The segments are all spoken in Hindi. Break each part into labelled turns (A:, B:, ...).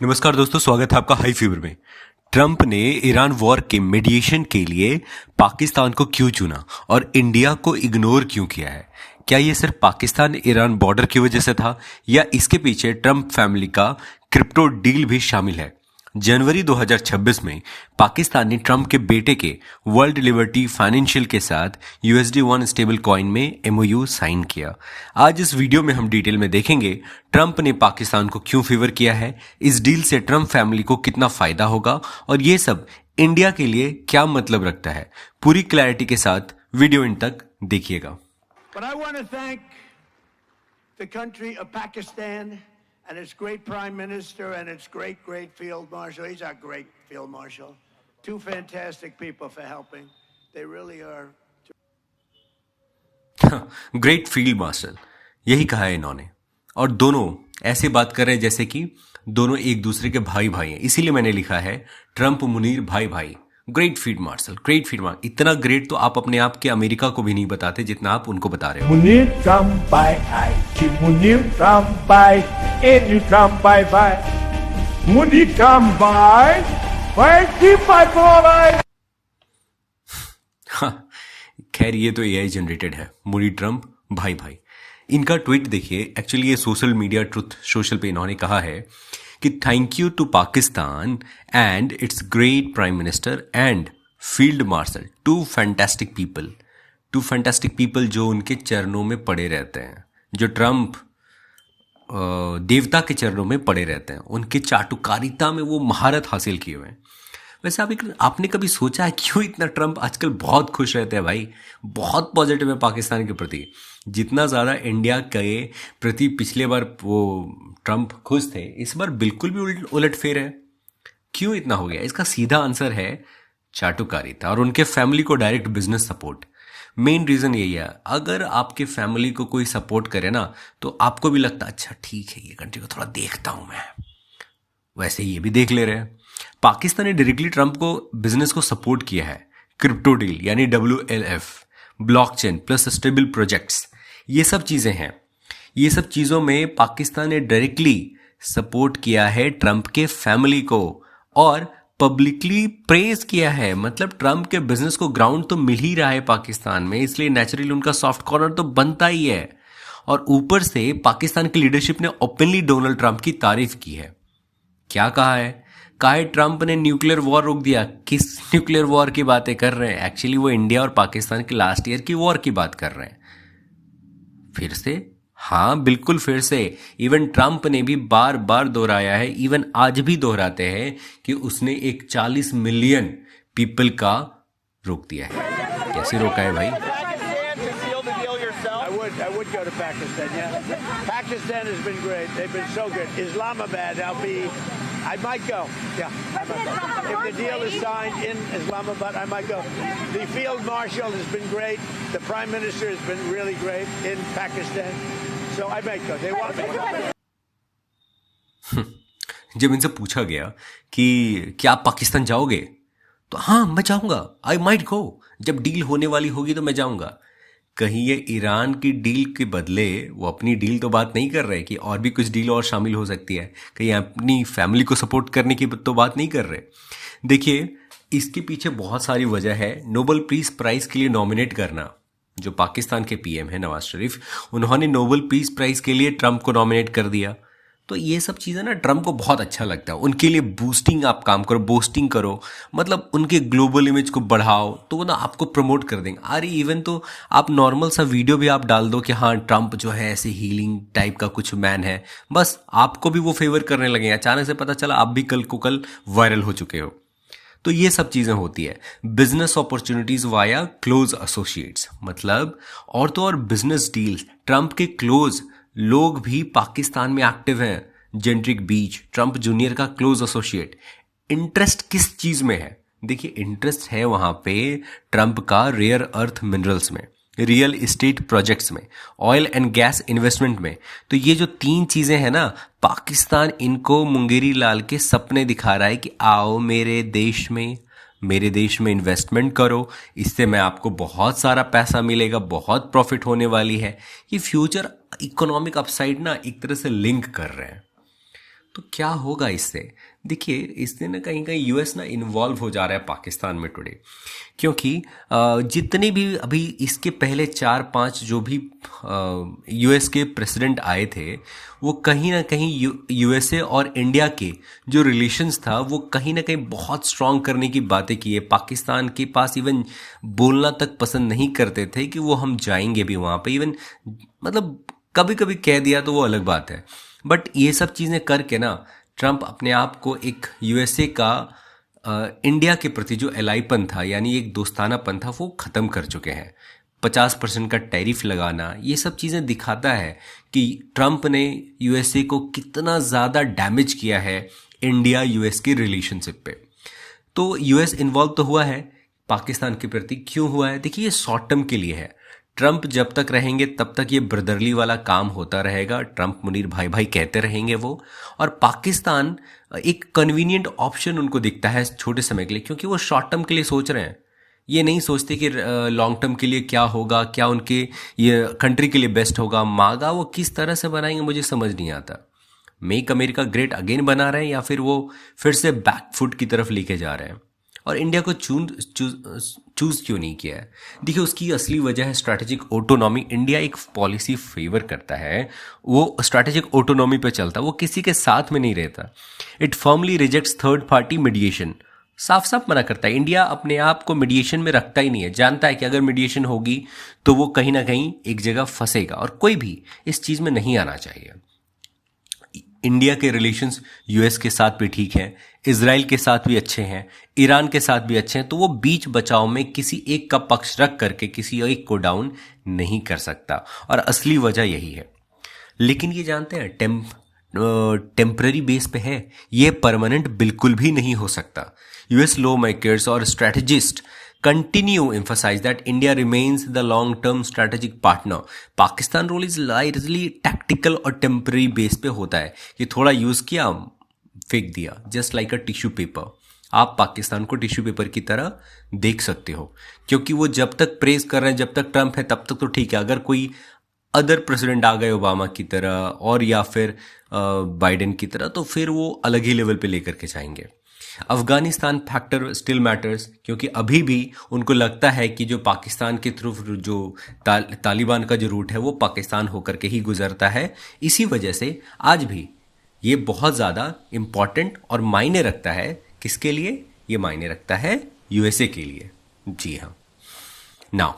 A: नमस्कार दोस्तों, स्वागत है आपका हाई फीवर में। ट्रंप ने ईरान वॉर के मीडिएशन के लिए पाकिस्तान को क्यों चुना और इंडिया को इग्नोर क्यों किया है? क्या ये सिर्फ पाकिस्तान ईरान बॉर्डर की वजह से था या इसके पीछे ट्रंप फैमिली का क्रिप्टो डील भी शामिल है? जनवरी 2026 में पाकिस्तान ने ट्रंप के बेटे के वर्ल्ड लिबर्टी फाइनेंशियल के साथ USD1 स्टेबल कॉइन में MOU साइन किया। आज इस वीडियो में हम डिटेल में देखेंगे ट्रंप ने पाकिस्तान को क्यों फेवर किया है, इस डील से ट्रंप फैमिली को कितना फायदा होगा और ये सब इंडिया के लिए क्या मतलब रखता है। पूरी क्लैरिटी के साथ वीडियो इन तक देखिएगा।
B: But I want to thank the country of Pakistan and its great Prime Minister and its great Field Marshal. He's our great Field Marshal. Two fantastic people for helping. They really are.
A: Great field marshal, यही कहा है इन्होंने। और दोनों ऐसे बात कर रहे हैं जैसे कि दोनों एक दूसरे के भाई भाई हैं। इसीलिए मैंने लिखा है ट्रंप मुनीर भाई भाई। Great field marshal, great field marshal. इतना ग्रेट तो आप अपने आप के अमेरिका को भी नहीं बताते जितना आप उनको बता रहे हो।
C: Munir Trampai, Munir Trampai, Enu Trampai, Munir Trampai, Trampai.
A: हाँ, खैर ये तो AI जनरेटेड है। मुनी ट्रंप भाई भाई। इनका ट्वीट देखिए। एक्चुअली ये सोशल मीडिया ट्रुथ सोशल पे इन्होंने कहा है कि thank you to Pakistan and its great prime minister and field marshal, to fantastic people जो उनके चरणों में पड़े रहते हैं, जो ट्रंप देवता के चरणों में पड़े रहते हैं, उनके चाटुकारिता में वो महारत हासिल किए हुए हैं। वैसे आपने कभी सोचा है क्यों इतना ट्रंप आजकल बहुत खुश रहते हैं भाई? बहुत पॉजिटिव है पाकिस्तान के प्रति। जितना ज़्यादा इंडिया के प्रति पिछले बार वो ट्रंप खुश थे, इस बार बिल्कुल भी उलट फेर है। क्यों इतना हो गया? इसका सीधा आंसर है चाटुकारिता और उनके फैमिली को direct business support. Main reason यही है। अगर आपके फैमिली को कोई सपोर्ट करे ना तो आपको भी लगता अच्छा ठीक है, ये कंट्री को थोड़ा देखता हूँ मैं। वैसे ये भी देख ले रहे हैं। पाकिस्तान ने डायरेक्टली ट्रंप को बिजनेस को सपोर्ट किया है। क्रिप्टो डील यानी WLF, blockchain plus stable projects, ये सब चीजें हैं। ये सब चीजों में पाकिस्तान ने डायरेक्टली सपोर्ट किया है ट्रंप के फैमिली को और पब्लिकली प्रेज किया है। मतलब ट्रंप के बिजनेस को ग्राउंड तो मिल ही रहा है पाकिस्तान में, इसलिए नेचुरली उनका सॉफ्ट कॉर्नर तो बनता ही है। और ऊपर से पाकिस्तान की लीडरशिप ने ओपनली डोनाल्ड ट्रंप की तारीफ की है। क्या कहा है? ट्रंप ने न्यूक्लियर वॉर रोक दिया। किस न्यूक्लियर वॉर की बातें कर रहे हैं? एक्चुअली वो इंडिया और पाकिस्तान की लास्ट ईयर की वॉर की बात कर रहे हैं। फिर से, हाँ बिल्कुल फिर से। इवन ट्रंप ने भी बार बार दोहराया है, इवन आज भी दोहराते हैं कि उसने एक 40 मिलियन पीपल का रोक दिया है। कैसे रोका है भाई?
B: I would go to Pakistan, yeah. Pakistan has been great. They've been so good. Islamabad, I might go. Yeah, I might go. If the deal is signed in Islamabad, I might go. The Field Marshal has been great. The Prime Minister has been really great in Pakistan. So I might go. They want me.
A: जब इनसे पूछा गया कि क्या आप पाकिस्तान जाओगे तो हाँ मैं जाऊंगा, आई माइट गो। जब डील होने वाली होगी तो मैं जाऊंगा। कहीं ये ईरान की डील के बदले वो अपनी डील तो बात नहीं कर रहे कि और भी कुछ डील और शामिल हो सकती है, कहीं अपनी फैमिली को सपोर्ट करने की तो बात नहीं कर रहे। देखिए इसके पीछे बहुत सारी वजह है। नोबेल पीस प्राइज के लिए नॉमिनेट करना, जो पाकिस्तान के PM है नवाज शरीफ, उन्होंने नोबेल पीस प्राइज के लिए ट्रंप को नॉमिनेट कर दिया। तो ये सब चीज़ें ना ट्रंप को बहुत अच्छा लगता है। उनके लिए बूस्टिंग आप काम करो, बोस्टिंग करो, मतलब उनके ग्लोबल इमेज को बढ़ाओ तो वो ना आपको प्रमोट कर देंगे। अरे इवन तो आप नॉर्मल सा वीडियो भी आप डाल दो कि हाँ ट्रंप जो है ऐसे हीलिंग टाइप का कुछ मैन है, बस आपको भी वो फेवर करने लगे। अचानक से पता चला आप भी कल को कल वायरल हो चुके हो। तो ये सब चीज़ें होती है। Business opportunities via close associates, मतलब और तो और बिजनेस डील्स। ट्रंप के क्लोज लोग भी पाकिस्तान में एक्टिव हैं। जेंट्रिक बीच, ट्रंप जूनियर का क्लोज एसोसिएट। इंटरेस्ट किस चीज में है? देखिए इंटरेस्ट है वहां पे ट्रंप का रेयर अर्थ मिनरल्स में, रियल इस्टेट प्रोजेक्ट्स में, ऑयल एंड गैस इन्वेस्टमेंट में। तो ये जो 3 चीजें हैं ना, पाकिस्तान इनको मुंगेरी लाल के सपने दिखा रहा है कि आओ मेरे देश में इन्वेस्टमेंट करो, इससे मैं आपको बहुत सारा पैसा मिलेगा, बहुत प्रॉफिट होने वाली है। ये फ्यूचर इकोनॉमिक अपसाइड ना एक तरह से लिंक कर रहे हैं। तो क्या होगा इससे? देखिए, इससे ना कहीं यूएस ना इन्वॉल्व हो जा रहा है पाकिस्तान में टुडे, क्योंकि जितने भी अभी इसके पहले 4-5 जो भी यूएस के प्रेसिडेंट आए थे, वो कहीं ना कहीं यूएसए और इंडिया के जो रिलेशंस था वो कहीं ना कहीं बहुत स्ट्रांग करने की बातें की है। पाकिस्तान के पास इवन बोलना तक पसंद नहीं करते थे कि वो हम जाएंगे भी वहाँ पे, इवन मतलब कभी कभी कह दिया तो वो अलग बात है। बट ये सब चीज़ें करके ना ट्रंप अपने आप को एक यूएसए का इंडिया के प्रति जो एलाईपन था, यानी एक दोस्तानापन था, वो ख़त्म कर चुके हैं। 50% का टैरिफ लगाना, ये सब चीज़ें दिखाता है कि ट्रंप ने यूएसए को कितना ज़्यादा डैमेज किया है इंडिया यूएस की रिलेशनशिप पे। तो यूएस इन्वॉल्व तो हुआ है पाकिस्तान के प्रति। क्यों हुआ है? देखिए, ये शॉर्ट टर्म के लिए है। ट्रंप जब तक रहेंगे तब तक ये ब्रदरली वाला काम होता रहेगा, ट्रंप मुनीर भाई भाई कहते रहेंगे वो। और पाकिस्तान एक कन्वीनियंट ऑप्शन उनको दिखता है छोटे समय के लिए, क्योंकि वो शॉर्ट टर्म के लिए सोच रहे हैं। ये नहीं सोचते कि लॉन्ग टर्म के लिए क्या होगा, क्या उनके ये कंट्री के लिए बेस्ट होगा। मागा वो किस तरह से बनाएंगे मुझे समझ नहीं आता। मेक अमेरिका ग्रेट अगेन बना रहे हैं या फिर वो फिर से बैकफुट की तरफ लेके जा रहे हैं। और इंडिया को चूज क्यों नहीं किया है? देखिए, उसकी असली वजह है स्ट्रैटेजिक ऑटोनॉमी। इंडिया एक पॉलिसी फेवर करता है, वो स्ट्रैटेजिक ऑटोनॉमी पे चलता है, वो किसी के साथ में नहीं रहता। It firmly rejects third party mediation. साफ साफ मना करता है। इंडिया अपने आप को मीडिएशन में रखता ही नहीं है, जानता है कि अगर मीडिएशन होगी तो वो कहीं ना कहीं एक जगह फंसेगा और कोई भी इस चीज में नहीं आना चाहिए। इंडिया के रिलेशंस यूएस के साथ भी ठीक हैं, इजराइल के साथ भी अच्छे हैं, ईरान के साथ भी अच्छे हैं, तो वो बीच बचाव में किसी एक का पक्ष रख करके किसी एक को डाउन नहीं कर सकता। और असली वजह यही है। लेकिन ये जानते हैं टेम्पररी बेस पे है, ये परमानेंट बिल्कुल भी नहीं हो सकता। यूएस लॉ मेकर्स और strategist continue emphasize that India remains the long-term strategic partner. Pakistan role is largely tactical और temporary base पे होता है कि थोड़ा यूज किया, फेंक दिया, just like a tissue paper. आप पाकिस्तान को टिश्यू पेपर की तरह देख सकते हो, क्योंकि वो जब तक प्रेस कर रहे हैं, जब तक ट्रंप है तब तक तो ठीक है। अगर कोई अदर प्रेसिडेंट आ गए ओबामा की तरह और या फिर बाइडेन की तरह, तो फिर वो अलग ही लेवल पे लेकर के जाएंगे। अफगानिस्तान फैक्टर स्टिल मैटर्स, क्योंकि अभी भी उनको लगता है कि जो पाकिस्तान के थ्रू जो तालिबान का जो रूट है वो पाकिस्तान होकर के ही गुजरता है। इसी वजह से आज भी ये बहुत ज़्यादा इम्पॉर्टेंट और मायने रखता है। किसके लिए? ये मायने रखता है यूएसए के लिए। जी हाँ। नाउ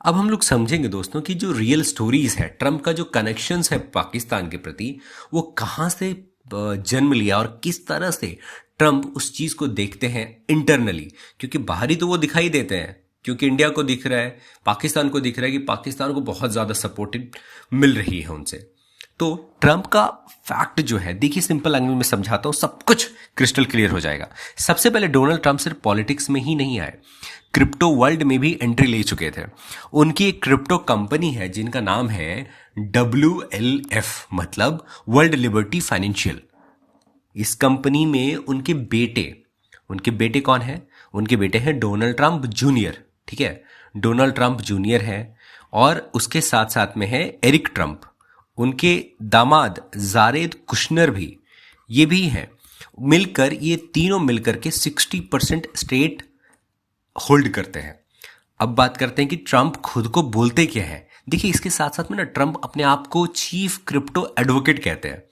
A: अब हम लोग समझेंगे दोस्तों कि जो रियल स्टोरीज है, ट्रंप का जो कनेक्शंस है पाकिस्तान के प्रति, वो कहाँ से जन्म लिया और किस तरह से ट्रंप उस चीज को देखते हैं इंटरनली। क्योंकि बाहरी तो वो दिखाई देते हैं, क्योंकि इंडिया को दिख रहा है, पाकिस्तान को दिख रहा है कि पाकिस्तान को बहुत ज्यादा सपोर्टेड मिल रही है उनसे। तो ट्रंप का फैक्ट जो है, देखिए सिंपल लैंग्वेज में समझाता हूं, सब कुछ क्रिस्टल क्लियर हो जाएगा। सबसे पहले डोनाल्ड ट्रंप सिर्फ पॉलिटिक्स में ही नहीं आए, क्रिप्टो वर्ल्ड में भी एंट्री ले चुके थे। उनकी एक क्रिप्टो कंपनी है जिनका नाम है WLF, मतलब वर्ल्ड लिबर्टी फाइनेंशियल। इस कंपनी में उनके बेटे कौन है? उनके बेटे हैं डोनाल्ड ट्रंप जूनियर। ठीक है, डोनाल्ड ट्रंप जूनियर है और उसके साथ साथ में है एरिक ट्रंप, उनके दामाद जारेद कुशनर भी, ये भी हैं। मिलकर ये तीनों मिलकर के 60% स्टेट होल्ड करते हैं। अब बात करते हैं कि ट्रंप खुद को बोलते क्या है। देखिए, इसके साथ साथ में ना ट्रंप अपने आप को चीफ क्रिप्टो एडवोकेट कहते हैं।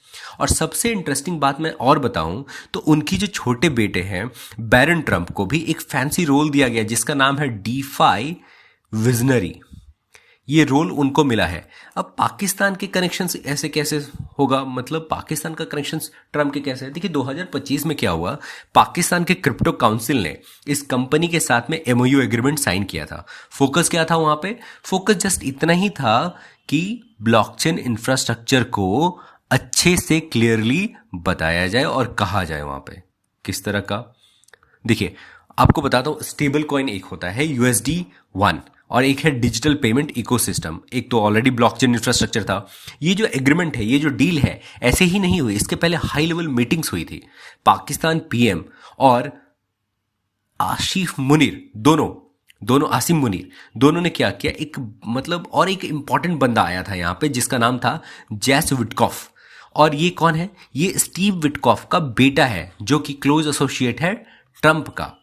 A: और सबसे इंटरेस्टिंग बात मैं और बताऊं तो उनकी जो छोटे बेटे हैं बैरन ट्रंप को भी एक फैंसी रोल दिया गया जिसका नाम है DeFi विजनरी। ये रोल उनको मिला है। अब पाकिस्तान के कनेक्शंस ऐसे कैसे होगा, मतलब पाकिस्तान का कनेक्शंस ट्रंप के कैसे है? देखिए 2025 में क्या हुआ, पाकिस्तान के क्रिप्टो काउंसिल ने इस कंपनी के साथ में MOU एग्रीमेंट साइन किया था। फोकस क्या था वहां पे? फोकस जस्ट इतना ही था कि ब्लॉकचेन इंफ्रास्ट्रक्चर को अच्छे से क्लियरली बताया जाए और कहा जाए वहां पे किस तरह का। देखिए आपको बताता हूं, स्टेबल कॉइन एक होता है USD1 और एक है डिजिटल पेमेंट इकोसिस्टम। एक तो ऑलरेडी ब्लॉकचेन इंफ्रास्ट्रक्चर था। ये जो एग्रीमेंट है, ये जो डील है, ऐसे ही नहीं हुई, इसके पहले हाई लेवल मीटिंग्स हुई थी। पाकिस्तान PM और आसिफ मुनीर दोनों आसिम मुनीर दोनों ने क्या किया, एक मतलब और एक इंपॉर्टेंट बंदा आया था यहाँ पे जिसका नाम था जैस विटकॉफ। और ये कौन है? ये स्टीव विटकॉफ का बेटा है, जो कि क्लोज एसोसिएट है ट्रंप का।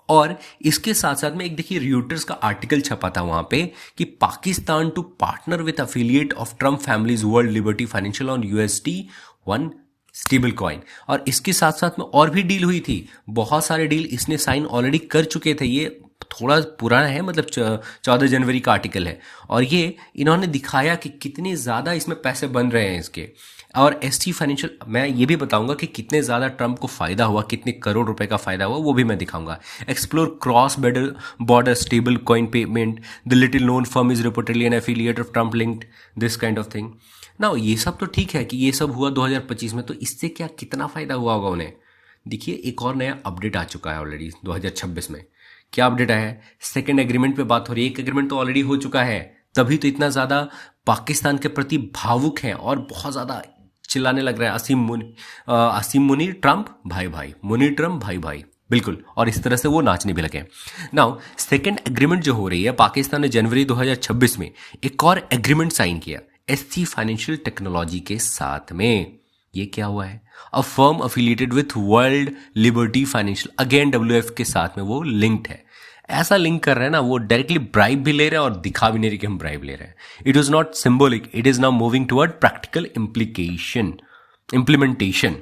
A: और इसके साथ साथ में एक देखिए रॉयटर्स का आर्टिकल छपा था वहां पे कि Pakistan to partner with affiliate of Trump family's world liberty financial on USD1 stablecoin. और इसके साथ साथ में और भी डील हुई थी, बहुत सारे डील इसने साइन ऑलरेडी कर चुके थे। ये थोड़ा पुराना है, मतलब 14 जनवरी का आर्टिकल है, और ये इन्होंने दिखाया कि कितने ज़्यादा इसमें पैसे बन रहे हैं इसके। और ST फाइनेंशियल, मैं ये भी बताऊंगा कि कितने ज़्यादा ट्रंप को फ़ायदा हुआ, कितने करोड़ रुपए का फ़ायदा हुआ, वो भी मैं दिखाऊंगा। Explore cross border stable coin payment, the little known firm is reportedly N affiliate of Trump linked, this kind of thing. ना ये सब तो ठीक है कि ये सब हुआ 2025 में, तो इससे क्या कितना फ़ायदा हुआ होगा उन्हें। देखिए एक और नया अपडेट आ चुका है ऑलरेडी 2026 में। क्या अपडेट आया है? सेकेंड एग्रीमेंट पे बात हो रही है। एक एग्रीमेंट तो ऑलरेडी हो चुका है, तभी तो इतना ज़्यादा पाकिस्तान के प्रति भावुक हैं और बहुत ज़्यादा चिल्लाने लग रहा है असीम मुनीर ट्रंप भाई भाई, मुनीर ट्रंप भाई भाई, बिल्कुल। और इस तरह से वो नाचने भी लगे। नाउ सेकेंड एग्रीमेंट जो हो रही है, पाकिस्तान ने जनवरी 2026 में एक और एग्रीमेंट साइन किया ST फाइनेंशियल टेक्नोलॉजी के साथ में। ये क्या हुआ है? A firm affiliated with world liberty financial, again WF के साथ में वो लिंक्ड है। ऐसा लिंक कर रहे हैं ना, वो डायरेक्टली ब्राइब भी ले रहे हैं और दिखा भी नहीं रहे कि हम ब्राइब ले रहे हैं। It is not symbolic, it is now moving toward practical implementation.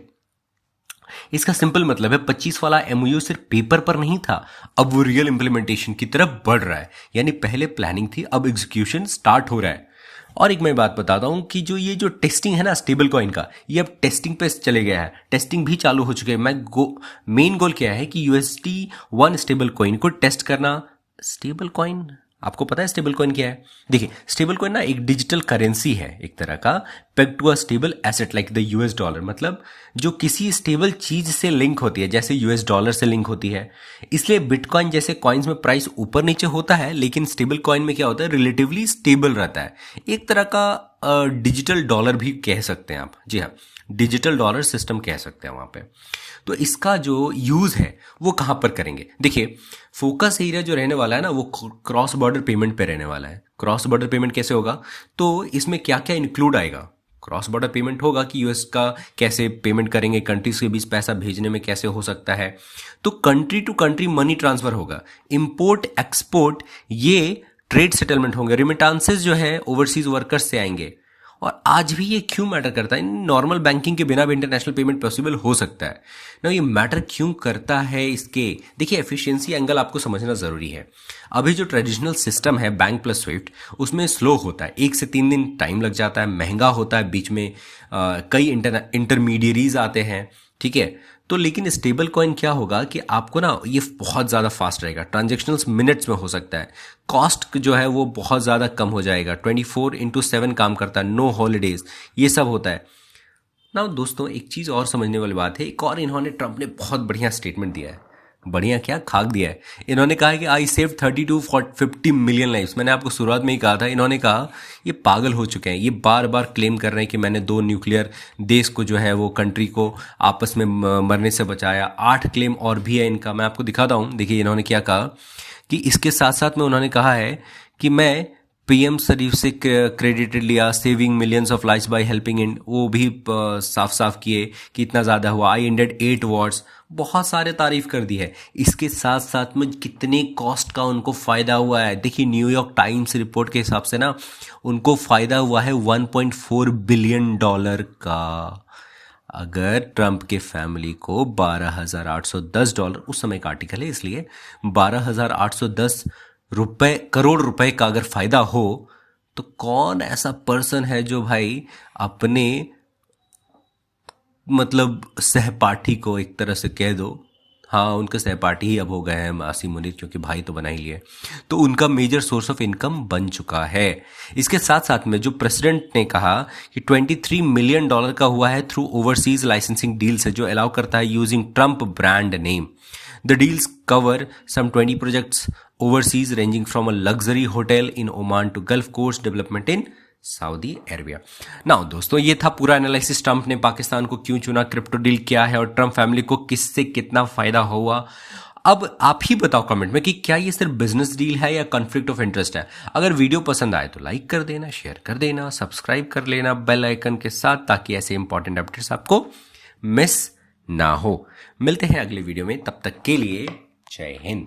A: इसका सिंपल मतलब है 25 वाला MOU सिर्फ पेपर पर नहीं था, अब वो रियल इम्प्लीमेंटेशन की तरफ बढ़ रहा है। यानी पहले प्लानिंग थी, अब एग्जीक्यूशन स्टार्ट हो रहा है। और एक मैं बात बताता हूं कि ये जो टेस्टिंग है ना स्टेबल कॉइन का, ये अब टेस्टिंग पे चले गया है, टेस्टिंग भी चालू हो चुके हैं। मेन गोल क्या है कि USD1 स्टेबल कॉइन को टेस्ट करना। स्टेबल कॉइन, आपको पता है स्टेबल कॉइन क्या है? देखिए स्टेबल कॉइन ना एक डिजिटल करेंसी है एक तरह का, peg to a stable asset like the US dollar, मतलब जो किसी स्टेबल चीज से लिंक होती है, जैसे US डॉलर से लिंक होती है। इसलिए बिटकॉइन जैसे कॉइन्स में प्राइस ऊपर नीचे होता है, लेकिन स्टेबल कॉइन में क्या होता है, रिलेटिवली स्टेबल रहता है। एक तरह का डिजिटल डॉलर भी कह सकते हैं आप, जी हाँ, डिजिटल डॉलर सिस्टम कह सकते हैं वहां पे। तो इसका जो यूज है वो कहां पर करेंगे? देखिए फोकस एरिया जो रहने वाला है ना, वो क्रॉस बॉर्डर पेमेंट पे रहने वाला है। क्रॉस बॉर्डर पेमेंट कैसे होगा? तो इसमें क्या क्या इंक्लूड आएगा? क्रॉस बॉर्डर पेमेंट होगा कि US का कैसे पेमेंट करेंगे, कंट्रीज के बीच पैसा भेजने में कैसे हो सकता है। तो country to country money transfer होगा, इंपोर्ट एक्सपोर्ट ये ट्रेड सेटलमेंट होंगे, रिमिटांसेस जो है ओवरसीज वर्कर्स से आएंगे। और आज भी ये क्यों मैटर करता है? नॉर्मल बैंकिंग के बिना भी इंटरनेशनल पेमेंट पॉसिबल हो सकता है ना। ये मैटर क्यों करता है इसके? देखिए एफिशिएंसी एंगल आपको समझना जरूरी है। अभी जो ट्रेडिशनल सिस्टम है बैंक प्लस स्विफ्ट, उसमें स्लो होता है, 1 से 3 दिन टाइम लग जाता है, महंगा होता है, बीच में कई इंटरमीडियरीज आते हैं, ठीक है। तो लेकिन स्टेबल कॉइन क्या होगा कि आपको ना ये बहुत ज़्यादा फास्ट रहेगा, ट्रांजेक्शनल्स मिनट्स में हो सकता है, कॉस्ट जो है वो बहुत ज़्यादा कम हो जाएगा, 24/7 काम करता है, नो हॉलीडेज, ये सब होता है ना। दोस्तों एक चीज़ और समझने वाली बात है, एक और इन्होंने ट्रंप ने बहुत बढ़िया स्टेटमेंट दिया है, बढ़िया क्या खाक दिया है। इन्होंने कहा है कि I save 30 to 50 million lives. मैंने आपको शुरुआत में ही कहा था, इन्होंने कहा ये पागल हो चुके हैं, ये बार बार क्लेम कर रहे हैं कि मैंने 2 न्यूक्लियर देश को जो है वो कंट्री को आपस में मरने से बचाया। 8 क्लेम और भी है इनका, मैं आपको दिखाता हूँ। देखिए इन्होंने क्या कहा कि इसके साथ साथ में उन्होंने कहा है कि मैं PM शरीफ से क्रेडिटेड लिया, saving millions of lives by helping in, वो भी साफ साफ किए कि इतना ज़्यादा हुआ। आई एंडेड 8 वॉर्स, बहुत सारे तारीफ कर दी है। इसके साथ साथ में कितने कॉस्ट का उनको फ़ायदा हुआ है, देखिए न्यूयॉर्क टाइम्स रिपोर्ट के हिसाब से ना उनको फ़ायदा हुआ है $1.4 बिलियन का। अगर ट्रंप के फैमिली को $12,810, उस समय का आर्टिकल है इसलिए, 12,810 करोड़ रुपए का अगर फायदा हो, तो कौन ऐसा पर्सन है जो भाई अपने मतलब सहपाठी को एक तरह से कह दो, हाँ उनके सहपाठी ही अब हो गए हैं आसिम मुनीर, क्योंकि भाई तो बना ही लिए, तो उनका मेजर सोर्स ऑफ इनकम बन चुका है। इसके साथ साथ में जो प्रेसिडेंट ने कहा कि $23 मिलियन का हुआ है थ्रू ओवरसीज लाइसेंसिंग डील से, जो अलाउ करता है using Trump brand name. The deals cover some 20 projects overseas ranging from a luxury hotel in Oman to Gulf Coast development in Saudi Arabia. Now दोस्तों ये था पूरा एनालिसिस, ट्रंप ने पाकिस्तान को क्यों चुना, क्रिप्टो डील क्या है और ट्रंप फैमिली को किससे कितना फायदा हुआ। अब आप ही बताओ कमेंट में कि क्या ये सिर्फ बिजनेस डील है या कॉन्फ्लिक्ट ऑफ इंटरेस्ट है। अगर वीडियो पसंद आए तो लाइक कर देना, शेयर कर देना, सब्सक्राइब कर लेना बेल आइकन के साथ, ताकि ऐसे इंपॉर्टेंट अपडेट्स आपको मिस ना हो। मिलते हैं अगले वीडियो में, तब तक के लिए जय हिंद।